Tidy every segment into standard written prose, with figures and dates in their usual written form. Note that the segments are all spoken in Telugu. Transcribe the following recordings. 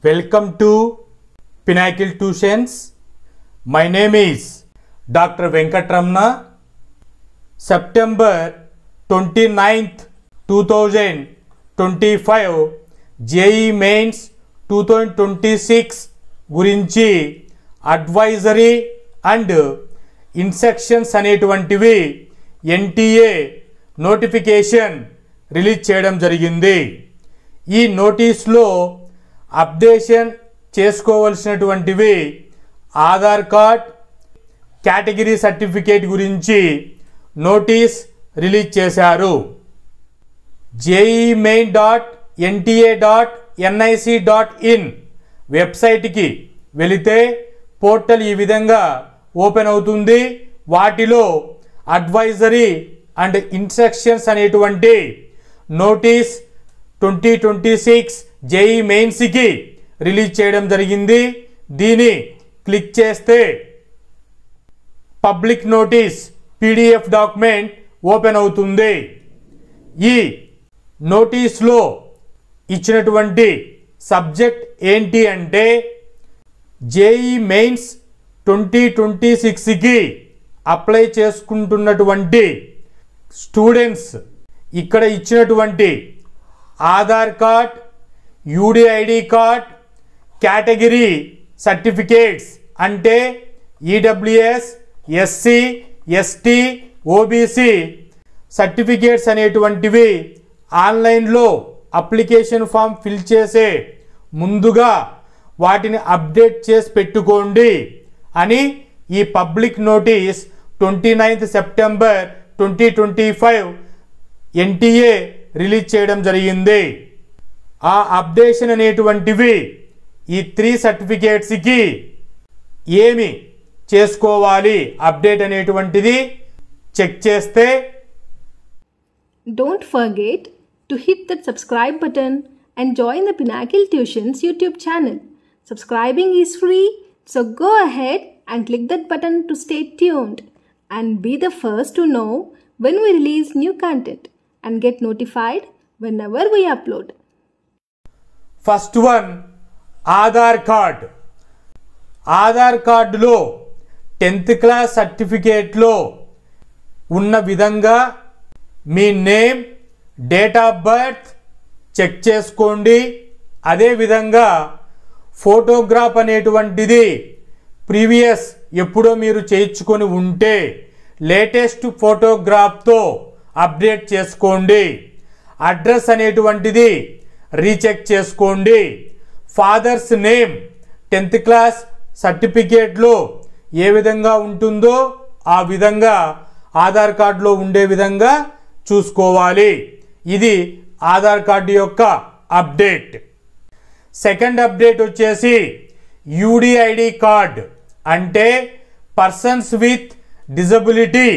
Welcome to Pinnacle Tuitions. My name is Dr. Venkatramana. September 29th, 2025 JEE Mains 2026 గురించి అడ్వైజరీ అండ్ ఇన్స్ట్రక్షన్స్ అనేటువంటివి NTA నోటిఫికేషన్ రిలీజ్ చేయడం జరిగింది. ఈ నోటీస్లో అప్డేషన్ చేసుకోవాల్సినటువంటివి ఆధార్ కార్డ్, కేటగిరీ సర్టిఫికేట్ గురించి నోటీస్ రిలీజ్ చేశారు. jemain.nta.nic.in వెబ్సైట్కి వెళితే పోర్టల్ ఈ విధంగా ఓపెన్ అవుతుంది. వాటిలో అడ్వైజరీ అండ్ ఇన్స్ట్రక్షన్స్ అనేటువంటి నోటీస్ 2026 JEE మెయిన్స్కి రిలీజ్ చేయడం జరిగింది. దీన్ని క్లిక్ చేస్తే public notice PDF document open అవుతుంది. ఈ నోటీస్లో ఇచ్చినటువంటి సబ్జెక్ట్ ఏంటి అంటే JEE మెయిన్స్ 2026కి అప్లై చేసుకుంటున్నటువంటి స్టూడెంట్స్ ఇక్కడ ఇచ్చినటువంటి Aadhaar card, UDID card, category certificates అంటే EWS, SC, ST, OBC certificates అనేటువంటివి ఆన్లైన్లో అప్లికేషన్ ఫామ్ ఫిల్ చేసే ముందుగా వాటిని అప్డేట్ చేసి పెట్టుకోండి అని ఈ public notice 29th September 2025 NTA release చేయడం జరిగింది. ఆ అప్డేషన్ అనేటువంటివి ఈ 3 సర్టిఫికేట్స్కి ఏమి చేసుకోవాలి అప్డేట్ అనేటువంటిది చెక్ చేస్తే Don't forget to hit that subscribe button and join the Pinnacle Tuitions YouTube channel. Subscribing is free, so go ahead and click that button to stay tuned and be the first to know when we release new content and get notified whenever we upload. First one Aadhaar card. Aadhaar కార్డులో 10th క్లాస్ సర్టిఫికేట్లో ఉన్న విధంగా మీ name, date of birth check చేసుకోండి. అదేవిధంగా ఫోటోగ్రాఫ్ అనేటువంటిది ప్రీవియస్ ఎప్పుడో మీరు చేయించుకొని ఉంటే లేటెస్ట్ ఫోటోగ్రాఫ్తో అప్డేట్ చేసుకోండి. అడ్రస్ అనేటువంటిది రీచెక్ చేసుకోండి. ఫాదర్స్ నేమ్ 10th క్లాస్ సర్టిఫికేట్లో ఏ విధంగా ఉంటుందో ఆ విధంగా ఆధార్ కార్డులో ఉండే విధంగా చూసుకోవాలి. ఇది ఆధార్ కార్డు యొక్క అప్డేట్. సెకండ్ అప్డేట్ వచ్చేసి UDID కార్డ్ అంటే పర్సన్స్ విత్ డిజబిలిటీ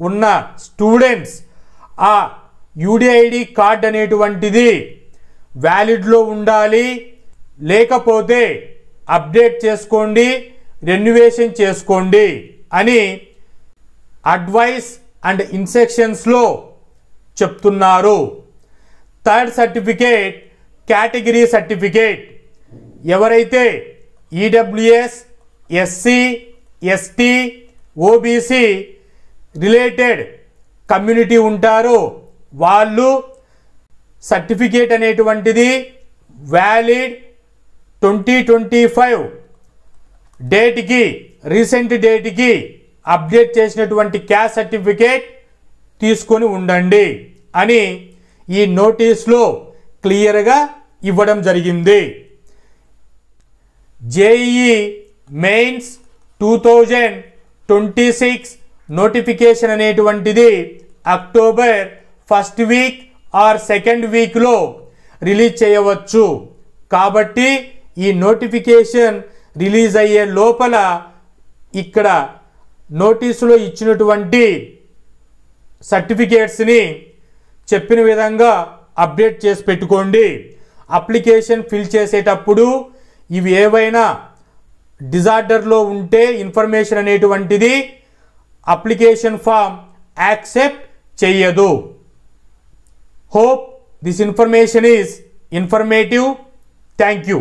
ఉన్న స్టూడెంట్స్ ఆ UDID కార్డ్ అనేటువంటిది వ్యాలిడ్లో ఉండాలి. లేకపోతే అప్డేట్ చేసుకోండి, రెన్యువేషన్ చేసుకోండి అని అడ్వైస్ అండ్ ఇన్స్ట్రక్షన్స్లో చెప్తున్నారు. Third certificate category certificate. ఎవరైతే EWS, SC, ST, OBC related community ఉంటారో వాళ్ళు సర్టిఫికేట్ అనేటువంటిది వ్యాలిడ్ 2025 డేట్కి రీసెంట్ డేట్కి అప్డేట్ చేసినటువంటి క్యాస్ట్ సర్టిఫికేట్ తీసుకొని ఉండండి అని ఈ నోటీస్లో క్లియర్గా ఇవ్వడం జరిగింది. JEE మెయిన్స్ 2026 నోటిఫికేషన్ అనేటువంటిది October 1st week or 2nd వీక్లో రిలీజ్ చేయవచ్చు. కాబట్టి ఈ నోటిఫికేషన్ రిలీజ్ అయ్యే లోపల ఇక్కడ నోటీసులో ఇచ్చినటువంటి సర్టిఫికేట్స్ని చెప్పిన విధంగా అప్డేట్ చేసి పెట్టుకోండి. అప్లికేషన్ ఫిల్ చేసేటప్పుడు ఇవి ఏవైనా డిజార్డర్లో ఉంటే ఇన్ఫర్మేషన్ అనేటువంటిది అప్లికేషన్ ఫామ్ యాక్సెప్ట్ చెయ్యదు. Hope this information is informative. Thank you.